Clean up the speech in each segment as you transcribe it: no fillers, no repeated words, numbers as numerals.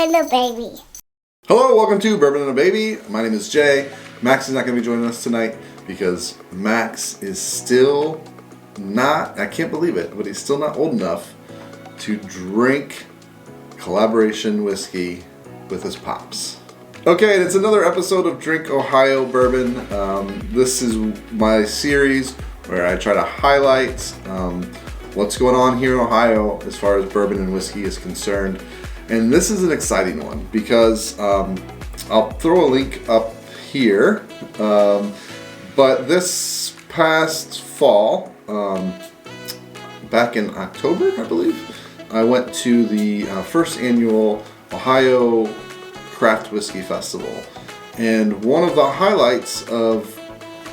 Bourbon the Baby. Hello, welcome to Bourbon and a Baby. My name is Jay. Max is not going to be joining us tonight because Max is still not, I can't believe it, but he's still not old enough to drink collaboration whiskey with his pops. Okay, and it's another episode of Drink Ohio Bourbon. This is my series where I try to highlight what's going on here in Ohio as far as bourbon and whiskey is concerned. And this is an exciting one because I'll throw a link up here. But this past fall, back in October, I believe, I went to the first annual Ohio Craft Whiskey Festival. And one of the highlights of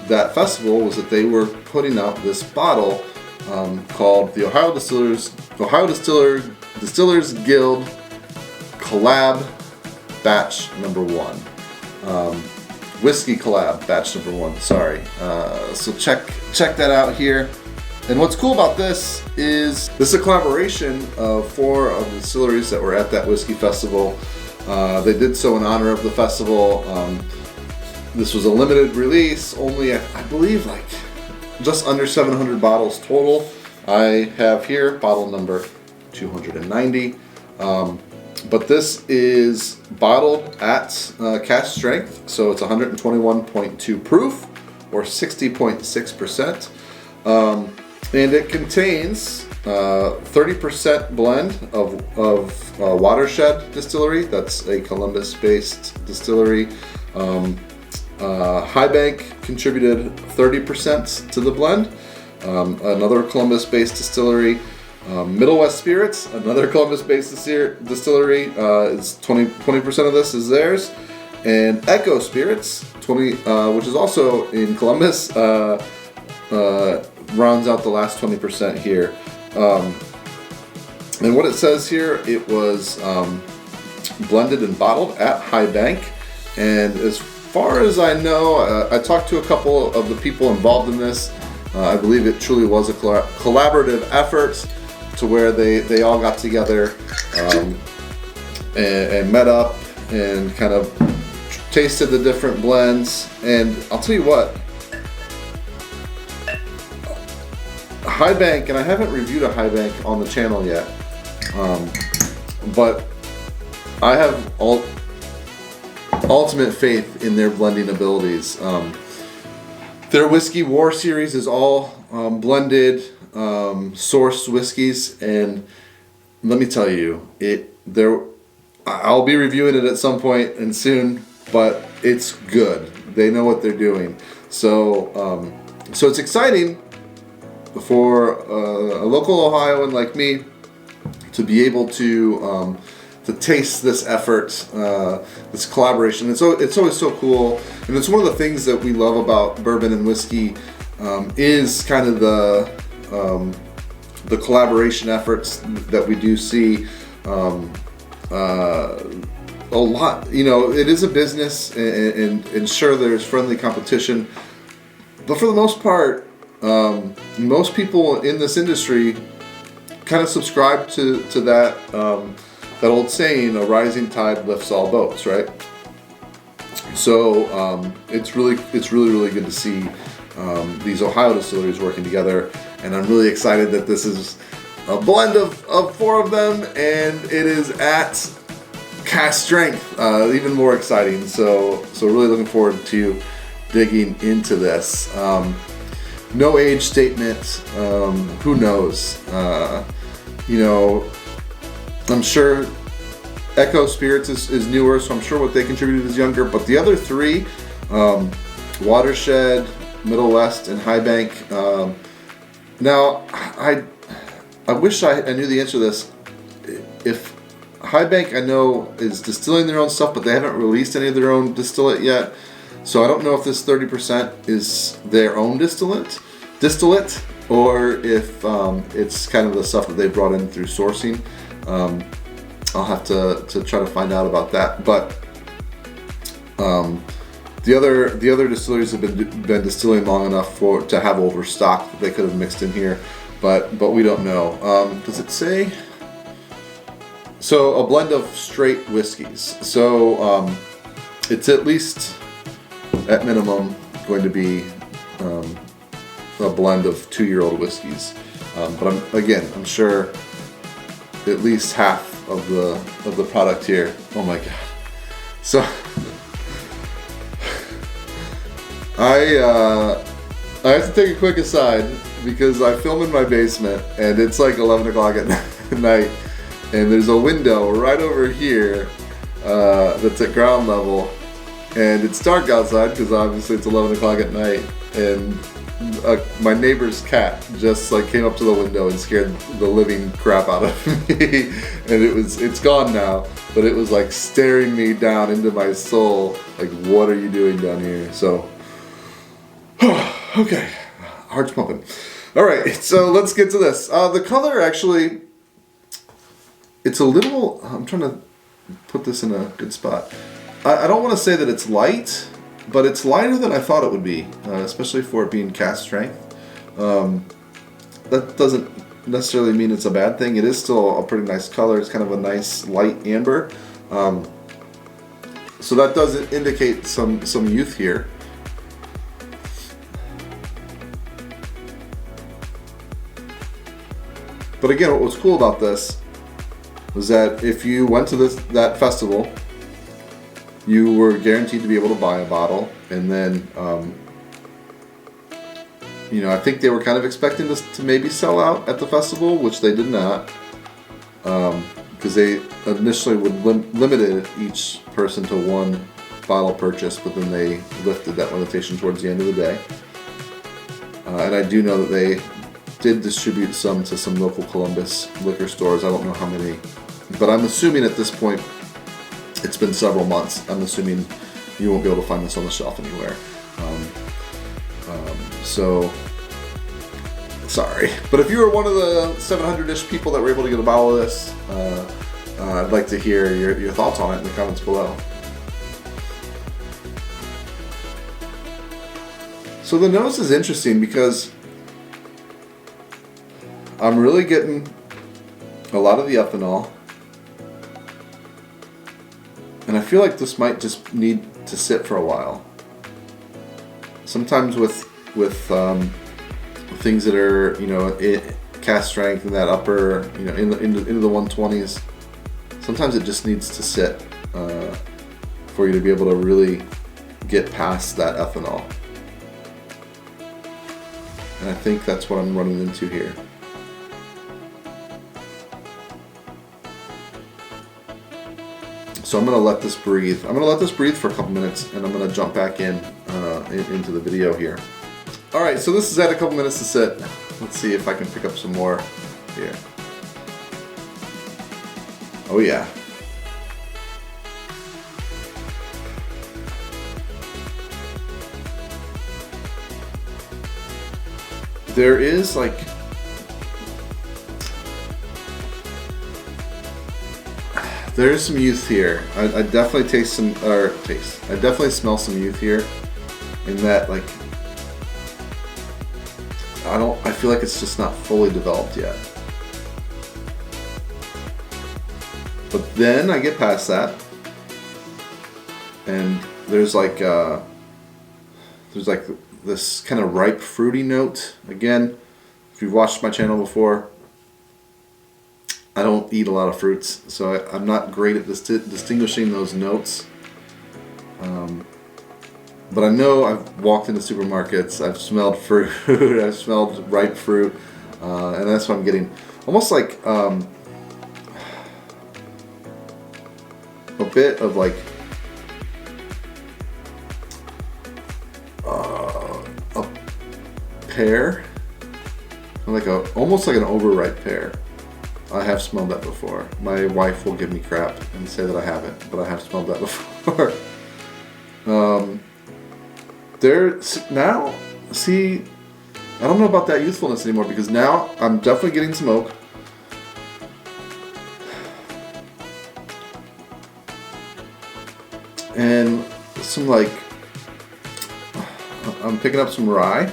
that festival was that they were putting out this bottle called the Ohio Distillers Guild Collab Batch Number 1. Whiskey Collab Batch Number 1, sorry. So check that out here. And what's cool about this is a collaboration of 4 of the distilleries that were at that whiskey festival. They did so in honor of the festival. This was a limited release, only I believe like just under 700 bottles total. I have here bottle number 290. But this is bottled at cask strength, so it's 121.2 proof or 60.6%. And it contains 30% blend of Watershed Distillery. That's a Columbus-based distillery. High Bank contributed 30% to the blend. Another Columbus-based distillery. Middle West Spirits, another Columbus-based distillery, is 20% of this is theirs. And Echo Spirits, 20, which is also in Columbus, rounds out the last 20% here. And what it says here, it was blended and bottled at High Bank. And as far as I know, I talked to a couple of the people involved in this. I believe it truly was a collaborative effort to where they all got together and met up and kind of tasted the different blends. And I'll tell you what, High Bank, and I haven't reviewed a High Bank on the channel yet, but I have ultimate faith in their blending abilities. Their Whiskey War series is all blended, sourced whiskeys, and let me tell you, I'll be reviewing it at some point and soon, but it's good. They know what they're doing. So it's exciting for a local Ohioan like me to be able to taste this effort, this collaboration. It's always so cool, and it's one of the things that we love about bourbon and whiskey is kind of the collaboration efforts that we do see a lot. You know, it is a business, and sure, there's friendly competition, but for the most part, most people in this industry kind of subscribe to that that old saying, a rising tide lifts all boats, right? So it's really good to see these Ohio distilleries working together, and I'm really excited that this is a blend of 4 of them, and it is at cask strength. Even more exciting. So really looking forward to digging into this. No age statement. Who knows? You know, I'm sure Echo Spirits is newer, so I'm sure what they contributed is younger. But the other 3, Watershed, Middle West, and High Bank. Now, I wish I knew the answer to this. If High Bank, I know, is distilling their own stuff, but they haven't released any of their own distillate yet. So I don't know if this 30% is their own distillate, or if it's kind of the stuff that they brought in through sourcing. I'll have to try to find out about that. But the other distilleries have been distilling long enough to have overstock that they could have mixed in here, but we don't know. Does it say? So a blend of straight whiskeys. So it's at least, at minimum, going to be a blend of 2-year-old whiskeys. But I'm sure at least half of the product here. Oh my god! So I have to take a quick aside because I film in my basement and it's like 11 o'clock at night, and there's a window right over here that's at ground level, and it's dark outside because obviously it's 11 o'clock at night, and my neighbor's cat just like came up to the window and scared the living crap out of me. And it's gone now, but it was like staring me down into my soul, like, what are you doing down here? So okay, heart's pumping. All right, so let's get to this. The color, actually, it's a little, I'm trying to put this in a good spot. I don't want to say that it's light, but it's lighter than I thought it would be, especially for it being cask strength. That doesn't necessarily mean it's a bad thing. It is still a pretty nice color. It's kind of a nice light amber. So that does indicate some youth here. But again, what was cool about this was that if you went to that festival, you were guaranteed to be able to buy a bottle, and then, I think they were kind of expecting this to maybe sell out at the festival, which they did not, because they initially would limited each person to 1 bottle purchase, but then they lifted that limitation towards the end of the day. And I do know that they did distribute some to some local Columbus liquor stores. I don't know how many, but I'm assuming at this point, it's been several months. I'm assuming you won't be able to find this on the shelf anywhere. So, sorry. But if you were one of the 700-ish people that were able to get a bottle of this, I'd like to hear your thoughts on it in the comments below. So the nose is interesting because I'm really getting a lot of the ethanol. And I feel like this might just need to sit for a while. Sometimes with things that are, cask strength and that upper, into the 120s, sometimes it just needs to sit for you to be able to really get past that ethanol. And I think that's what I'm running into here. So I'm going to let this breathe. I'm going to let this breathe for a couple minutes, and I'm going to jump back into the video here. All right, so this has had a couple minutes to sit. Let's see if I can pick up some more here. Oh yeah. There is like, there's some youth here. I definitely I definitely smell some youth here. In that, like, I feel like it's just not fully developed yet. But then I get past that, and there's like this kind of ripe fruity note. Again, if you've watched my channel before, I don't eat a lot of fruits, so I'm not great at distinguishing those notes. But I know I've walked into supermarkets, I've smelled fruit, I've smelled ripe fruit, and that's what I'm getting. Almost like a bit of like a pear, almost like an overripe pear. I have smelled that before. My wife will give me crap and say that I haven't, but I have smelled that before. Now, see, I don't know about that youthfulness anymore, because now I'm definitely getting some oak. And some I'm picking up some rye.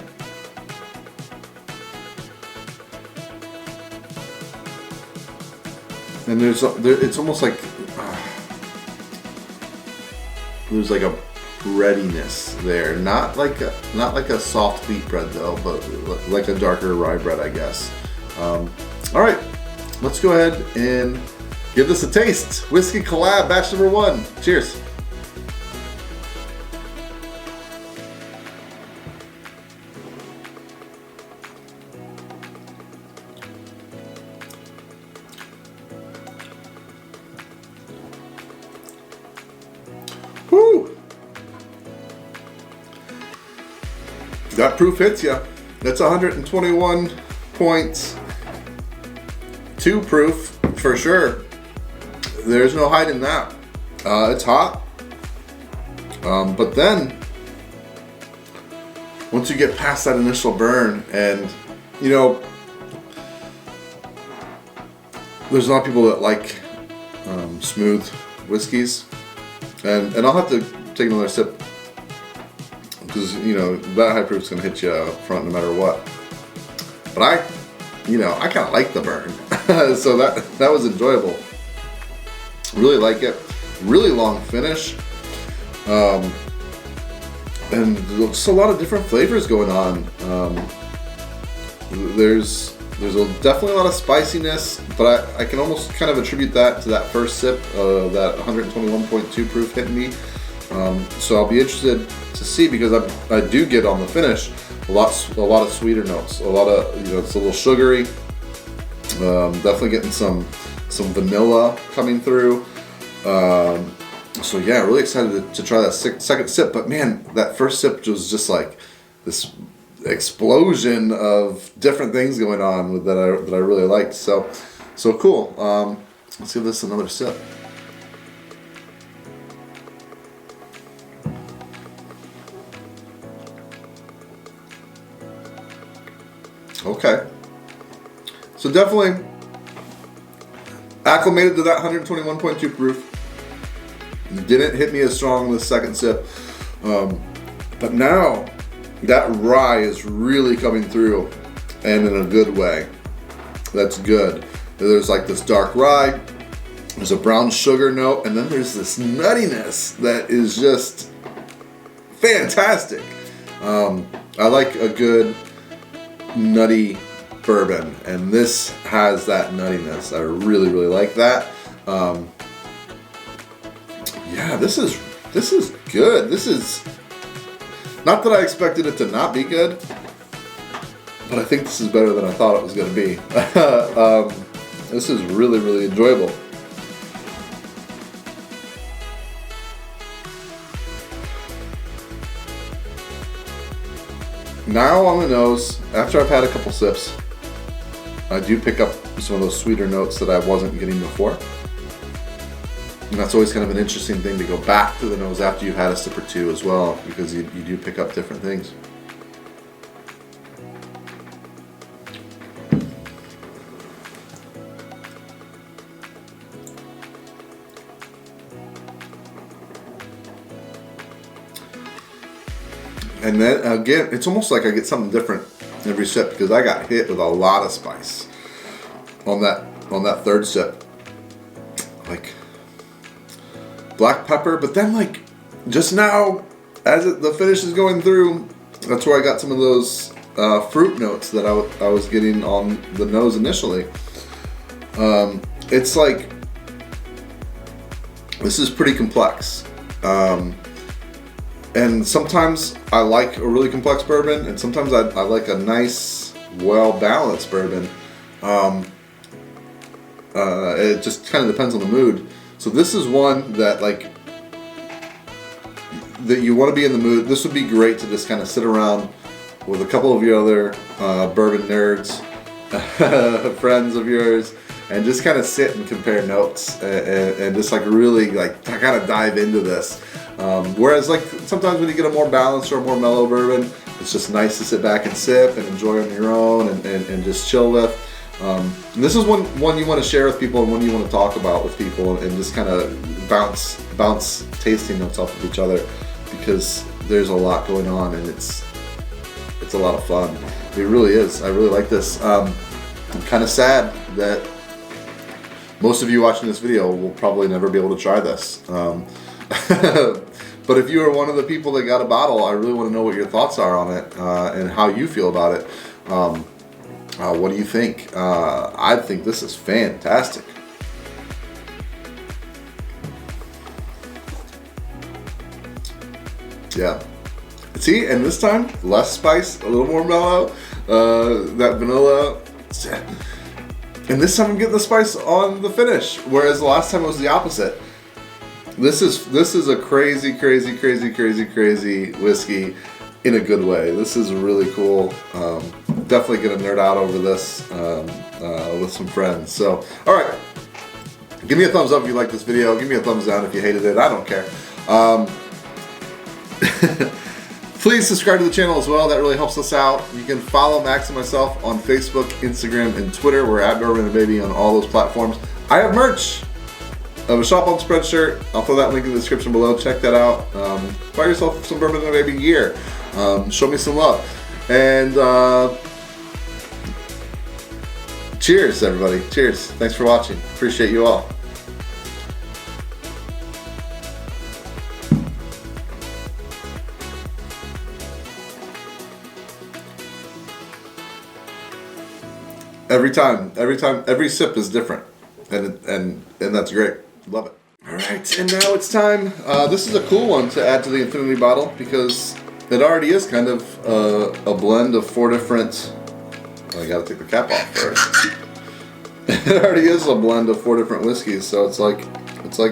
And it's almost like there's like a breadiness there, not like a soft wheat bread though, but like a darker rye bread, I guess. All right, let's go ahead and give this a taste. Whiskey Collab batch number 1. Cheers. Woo! That proof hits ya. That's 121.2 proof for sure. There's no hiding that. It's hot. But then, once you get past that initial burn, and you know, there's a lot of people that like smooth whiskeys, and I'll have to take another sip because you know that high proof's gonna hit you up front no matter what. But I kind of like the burn, so that was enjoyable. Really like it. Really long finish, and just a lot of different flavors going on. There's definitely a lot of spiciness, but I can almost kind of attribute that to that first sip of that 121.2 proof hitting me. So I'll be interested to see, because I do get on the finish a lot of sweeter notes, a lot of, it's a little sugary. Definitely getting some vanilla coming through. So yeah, really excited to try that second sip. But man, that first sip was just like this explosion of different things going on that I really liked. So cool. Let's give this another sip. Okay. So definitely acclimated to that 121.2 proof. Didn't hit me as strong with the second sip. But now that rye is really coming through, and in a good way. That's good. There's like this dark rye, there's a brown sugar note, and then there's this nuttiness that is just fantastic. I like a good nutty bourbon, and this has that nuttiness. I really like that. Yeah, this is good. This is not that I expected it to not be good, but I think this is better than I thought it was going to be. This is really enjoyable. Now on the nose, after I've had a couple sips, I do pick up some of those sweeter notes that I wasn't getting before. And that's always kind of an interesting thing to go back to the nose after you've had a sip or two as well, because you do pick up different things. And then again, it's almost like I get something different every sip, because I got hit with a lot of spice on that third sip. Like black pepper, but then like just now as the finish is going through, that's where I got some of those fruit notes that I was getting on the nose initially. It's like, this is pretty complex. And sometimes I like a really complex bourbon, and sometimes I like a nice, well-balanced bourbon. It just kind of depends on the mood. So this is one that that you want to be in the mood. This would be great to just kind of sit around with a couple of your other bourbon nerds, friends of yours, and just kind of sit and compare notes and just really kind of dive into this. Whereas sometimes when you get a more balanced or a more mellow bourbon, it's just nice to sit back and sip and enjoy on your own and just chill with. And this is one you want to share with people, and one you want to talk about with people, and just kind of bounce tasting notes off of each other, because there's a lot going on, and it's a lot of fun. It really is. I really like this. I'm kind of sad that most of you watching this video will probably never be able to try this. But if you are one of the people that got a bottle, I really want to know what your thoughts are on it and how you feel about it. What do you think? I think this is fantastic. Yeah. See, and this time, less spice, a little more mellow. That vanilla. And this time I'm getting the spice on the finish, whereas the last time it was the opposite. This is a crazy whiskey in a good way. This is really cool. Definitely gonna nerd out over this with some friends. So, all right, give me a thumbs up if you like this video. Give me a thumbs down if you hated it. I don't care. Please subscribe to the channel as well. That really helps us out. You can follow Max and myself on Facebook, Instagram, and Twitter. We're at Bourbon and Baby on all those platforms. I have merch. I have a Shop on Spreadshirt. I'll throw that link in the description below. Check that out. Buy yourself some Bourbon and Baby gear. Show me some love. And cheers, everybody. Cheers. Thanks for watching. Appreciate you all. Every sip is different, and that's great. Love it. All right, and now it's time. This is a cool one to add to the Infinity bottle because it already is kind of a blend of 4 different. I gotta take the cap off first. It already is a blend of 4 different whiskeys, so it's like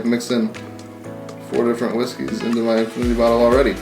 mixing 4 different whiskeys into my Infinity bottle already.